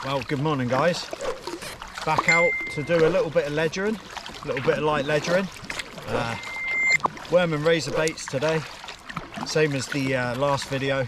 Well, good morning guys. Back out to do a little bit of ledgering, a little bit of light ledgering. Worm and razor baits today, same as the last video.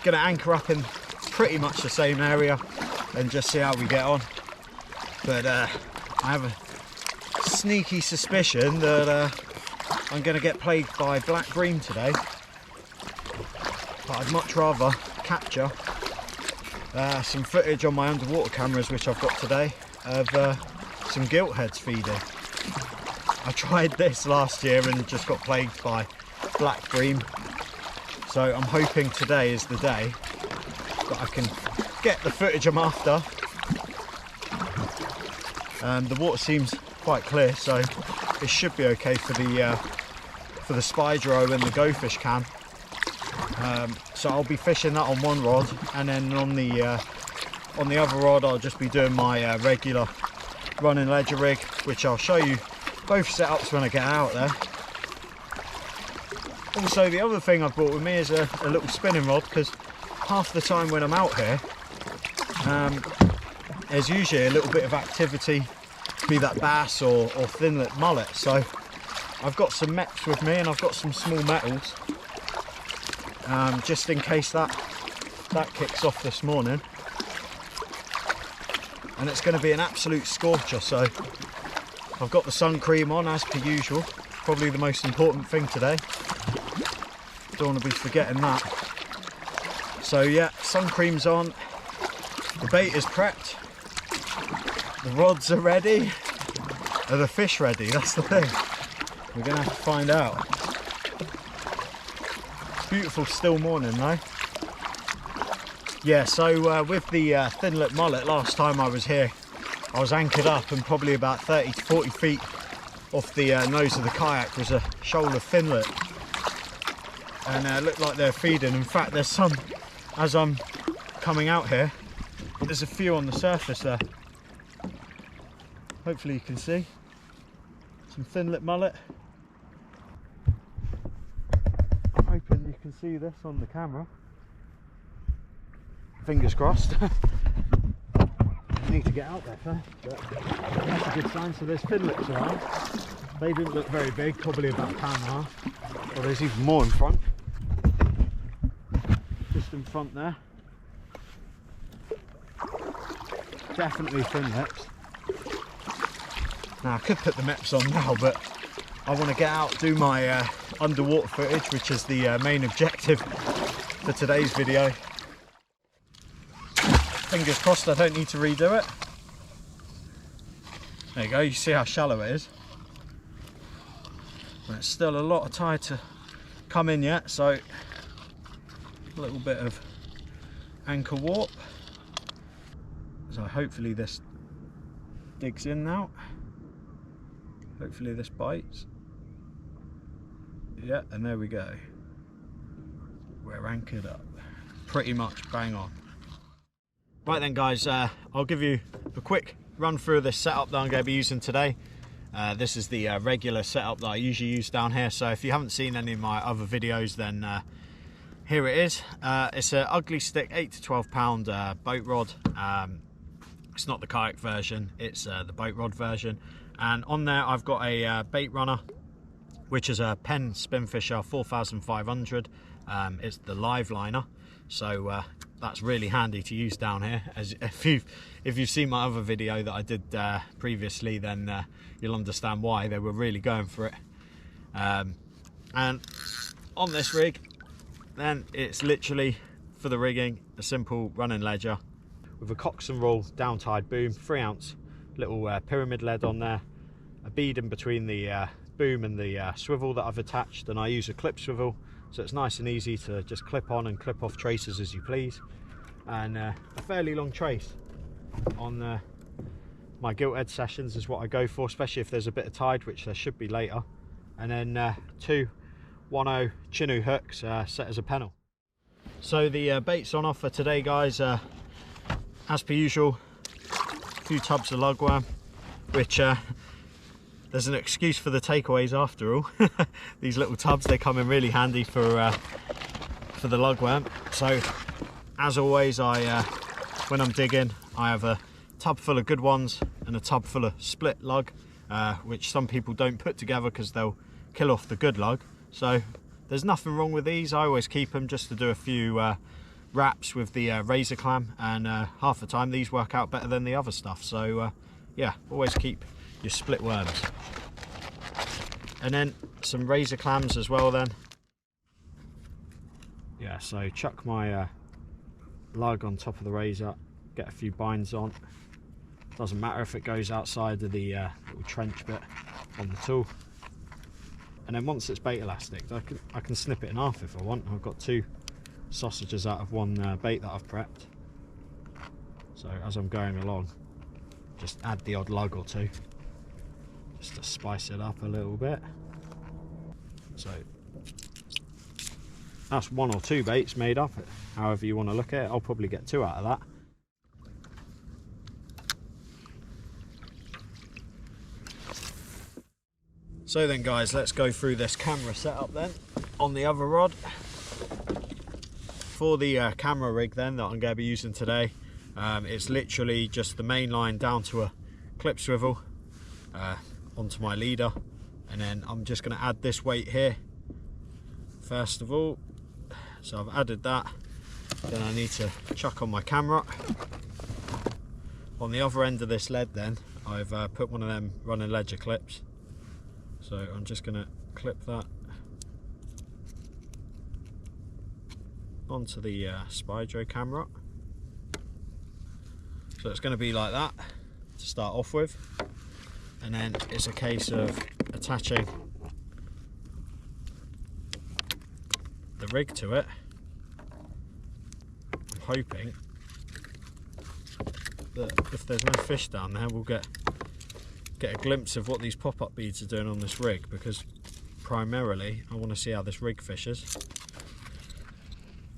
Gonna anchor up in pretty much the same area and just see how we get on. But I have a sneaky suspicion that I'm gonna get plagued by black bream today. But I'd much rather capture some footage on my underwater cameras, which I've got today, of some giltheads feeding. I tried this last year and just got plagued by black bream, so I'm hoping today is the day that I can get the footage I'm after. The water seems quite clear, so it should be okay for the Spydro and the Gofish cam. So I'll be fishing that on one rod, and then on the other rod I'll just be doing my regular running ledger rig, which I'll show you both setups when I get out there. Also, the other thing I've brought with me is a little spinning rod, because half the time when I'm out here there's usually a little bit of activity, be that bass or thin-lip mullet. So I've got some meps with me, and I've got some small metals, just in case that kicks off this morning. And it's going to be an absolute scorcher, so I've got the sun cream on as per usual, probably the most important thing today. Don't want to be forgetting that. So yeah, sun cream's on, the bait is prepped, the rods are ready. Are the fish ready? That's the thing. We're going to have to find out. Beautiful still morning though. Yeah, so with the thin lip mullet, last time I was here I was anchored up, and probably about 30 to 40 feet off the nose of the kayak was a shoal of thin lip, and it looked like they're feeding. In fact, there's some, as I'm coming out here, there's a few on the surface there. Hopefully you can see some thin lip mullet. I'm hoping you can see this on the camera. Fingers crossed. I need to get out there first, but that's a good sign. So there's thin lips around. They didn't look very big, probably about £1.5 pounds. Well, there's even more in front. Just in front there. Definitely thin lips. Now I could put the meps on now, but I want to get out, do my underwater footage, which is the main objective for today's video. Fingers crossed I don't need to redo it. There you go, you see how shallow it is. There's still a lot of tide to come in yet, so a little bit of anchor warp. So hopefully this digs in now. Hopefully this bites. Yeah, and there we go. We're anchored up. Pretty much bang on. Right then guys, I'll give you a quick run through of this setup that I'm going to be using today. This is the regular setup that I usually use down here, so if you haven't seen any of my other videos, then here it is. It's an ugly stick 8 to 12 pound boat rod. It's not the kayak version, it's the boat rod version. And on there I've got a bait runner, which is a Penn Spinfisher 4500. It's the live liner, so that's really handy to use down here. As if you've seen my other video that I did previously, then you'll understand why they were really going for it. And on this rig, then it's literally for the rigging a simple running ledger with a coxswain roll down tide boom, 3-ounce little pyramid lead on there, a bead in between the boom and the swivel that I've attached, and I use a clip swivel, so it's nice and easy to just clip on and clip off traces as you please. And a fairly long trace on my gilthead sessions is what I go for, especially if there's a bit of tide, which there should be later. And then 2 1/0 chinook hooks set as a pennel. So the bait's on offer today guys. As per usual, a few tubs of lugworm, which there's an excuse for the takeaways after all. These little tubs, they come in really handy for the lugworm. So as always, I when I'm digging, I have a tub full of good ones and a tub full of split lug, which some people don't put together because they'll kill off the good lug. So there's nothing wrong with these. I always keep them just to do a few wraps with the razor clam, and half the time these work out better than the other stuff. So yeah, always keep your split worms. And then some razor clams as well then. Yeah, so chuck my lug on top of the razor, get a few binds on. Doesn't matter if it goes outside of the little trench bit on the tool. And then once it's bait elastic, I can snip it in half if I want. I've got 2 sausages out of one bait that I've prepped. So as I'm going along, just add the odd lug or 2, just to spice it up a little bit. So that's 1 or 2 baits made up, however you want to look at it. I'll probably get 2 out of that. So then guys, let's go through this camera setup then on the other rod. For the camera rig then that I'm going to be using today, it's literally just the main line down to a clip swivel onto my leader, and then I'm just going to add this weight here first of all. So I've added that, then I need to chuck on my camera. On the other end of this lead then, I've put one of them running ledger clips. So I'm just going to clip that onto the Spydro camera. So it's going to be like that to start off with, and then it's a case of attaching the rig to it. I'm hoping that if there's no fish down there, we'll get a glimpse of what these pop-up beads are doing on this rig, because primarily I want to see how this rig fishes.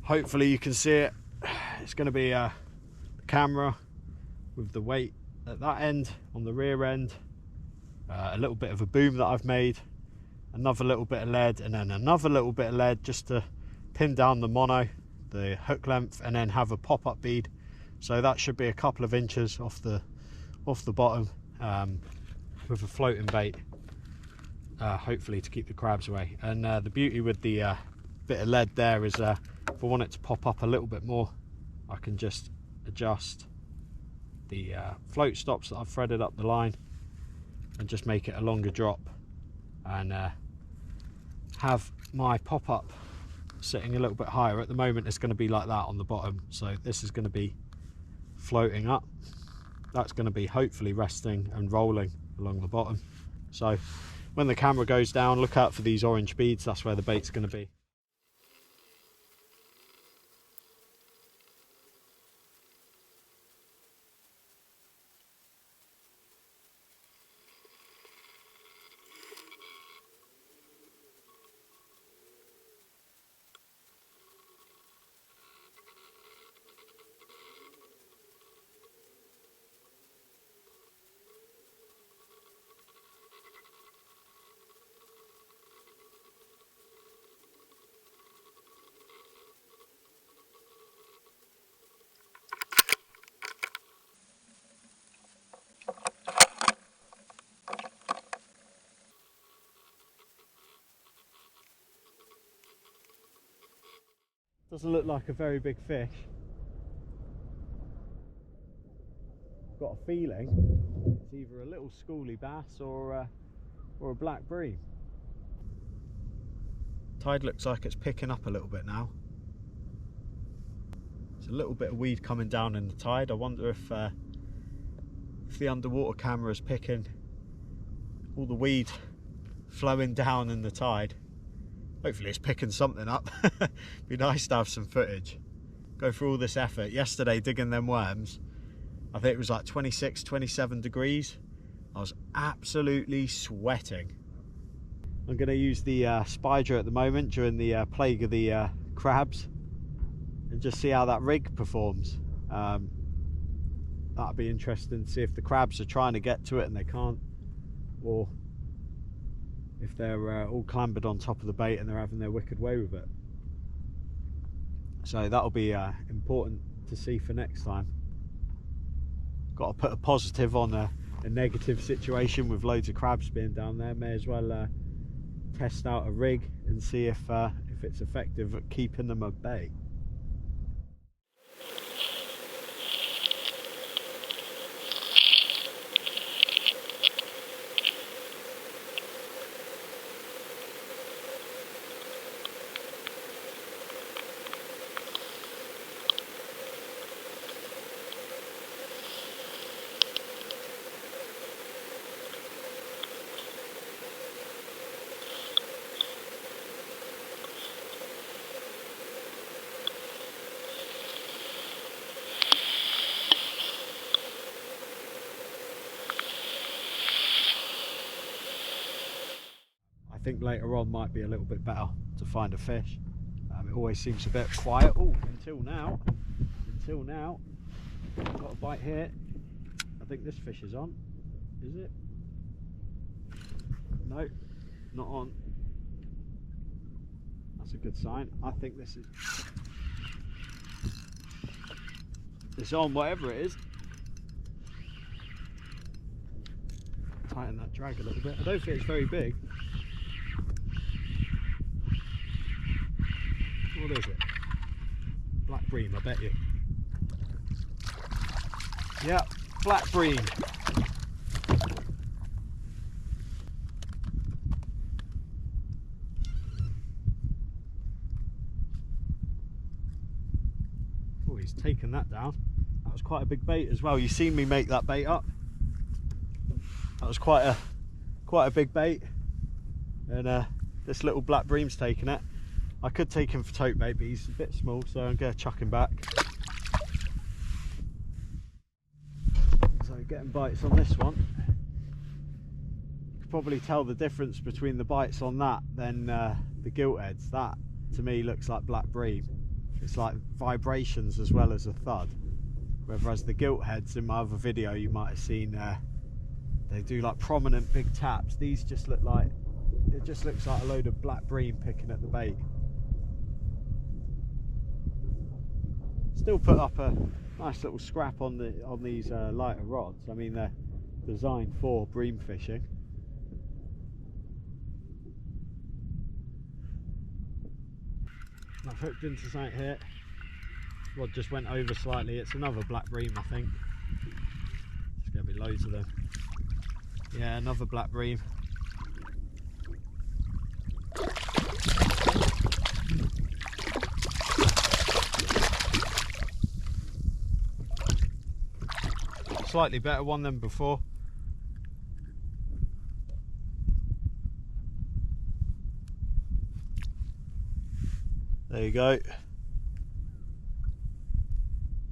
Hopefully you can see it. It's going to be the camera with the weight at that end, on the rear end, a little bit of a boom that I've made, another little bit of lead, and then another little bit of lead just to pin down the mono, the hook length, and then have a pop-up bead. So that should be a couple of inches off the bottom, with a floating bait, hopefully to keep the crabs away. And the beauty with the bit of lead there is if I want it to pop up a little bit more, I can just adjust the float stops that I've threaded up the line and just make it a longer drop, and have my pop-up sitting a little bit higher. At the moment it's going to be like that on the bottom, so this is going to be floating up. That's going to be hopefully resting and rolling along the bottom. So when the camera goes down, look out for these orange beads. That's where the bait's going to be. Doesn't look like a very big fish. I've got a feeling it's either a little schoolie bass or a black bream. Tide looks like it's picking up a little bit now. There's a little bit of weed coming down in the tide. I wonder if the underwater camera is picking all the weed flowing down in the tide. Hopefully it's picking something up. Be nice to have some footage. Go through all this effort. Yesterday digging them worms, I think it was like 26, 27 degrees. I was absolutely sweating. I'm going to use the Spydro at the moment during the plague of the crabs, and just see how that rig performs. That'll be interesting to see if the crabs are trying to get to it and they can't, or if they're all clambered on top of the bait and they're having their wicked way with it. So that'll be important to see for next time. got to put a positive on a negative situation with loads of crabs being down there. May as well test out a rig and see if it's effective at keeping them at bay. I think later on might be a little bit better to find a fish. It always seems a bit quiet. Oh, until now. Got a bite here. I think this fish is on. Is it? No, not on. That's a good sign. I think this is. It's on, whatever it is. Tighten that drag a little bit. I don't think it's very big. What is it? Black bream, I bet you. Yeah, black bream. Oh, he's taken that down. That was quite a big bait as well. You seen me make that bait up. That was quite a big bait, and this little black bream's taken it. I could take him for tote bait, but he's a bit small, so I'm going to chuck him back. So getting bites on this one. You could probably tell the difference between the bites on that than the giltheads. That to me looks like black bream. It's like vibrations as well as a thud. Whereas the giltheads in my other video you might have seen, they do like prominent big taps. These just look like, it just looks like a load of black bream picking at the bait. Still put up a nice little scrap on these lighter rods. I mean, they're designed for bream fishing. I've hooked into something here. Rod just went over slightly. It's another black bream, I think. There's going to be loads of them. Yeah, another black bream. Slightly better one than before. There you go.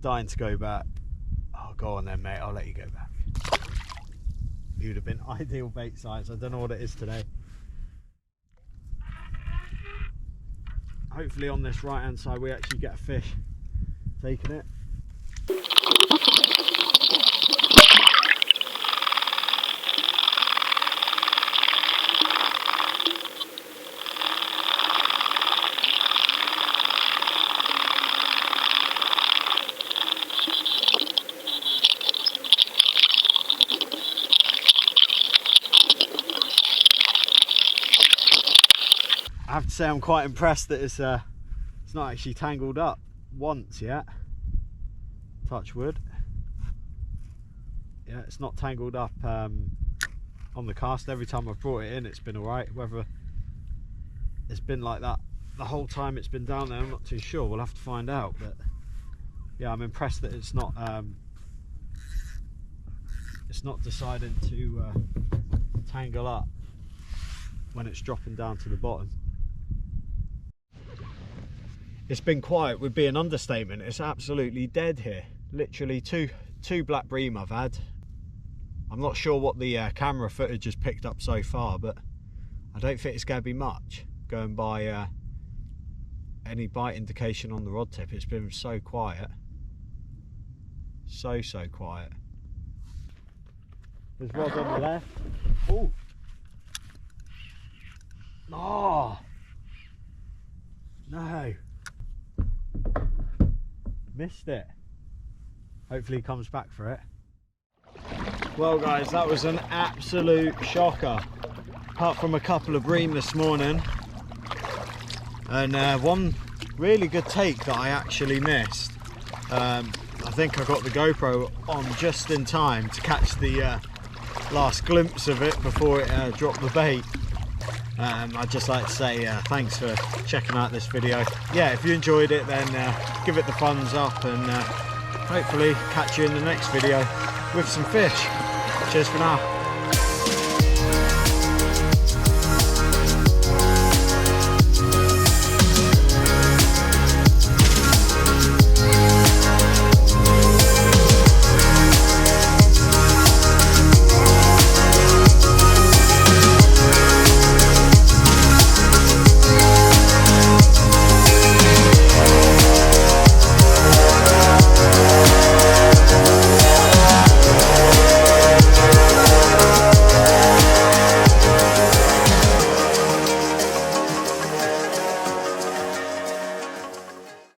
Dying to go back. Oh, go on then, mate. I'll let you go back. You'd have been ideal bait size. I don't know what it is today. Hopefully on this right hand side we actually get a fish taking it. I have to say I'm quite impressed that it's not actually tangled up once yet. Touch wood. Yeah, it's not tangled up on the cast. Every time I've brought it in it's been alright. Whether it's been like that the whole time it's been down there, I'm not too sure. We'll have to find out. But yeah, I'm impressed that it's not deciding to tangle up when it's dropping down to the bottom. It's been quiet would be an understatement. It's absolutely dead here. Literally two black bream I've had. I'm not sure what the camera footage has picked up so far, but I don't think it's going to be much going by any bite indication on the rod tip. It's been so quiet. So quiet. There's rod on the left. Oh! Oh! No! Missed it. Hopefully he comes back for it. Well guys, that was an absolute shocker. Apart from a couple of bream this morning, and one really good take that I actually missed. I think I got the GoPro on just in time to catch the last glimpse of it before it dropped the bait. I'd just like to say thanks for checking out this video. Yeah, if you enjoyed it, then give it the thumbs up, and hopefully catch you in the next video with some fish. Cheers for now.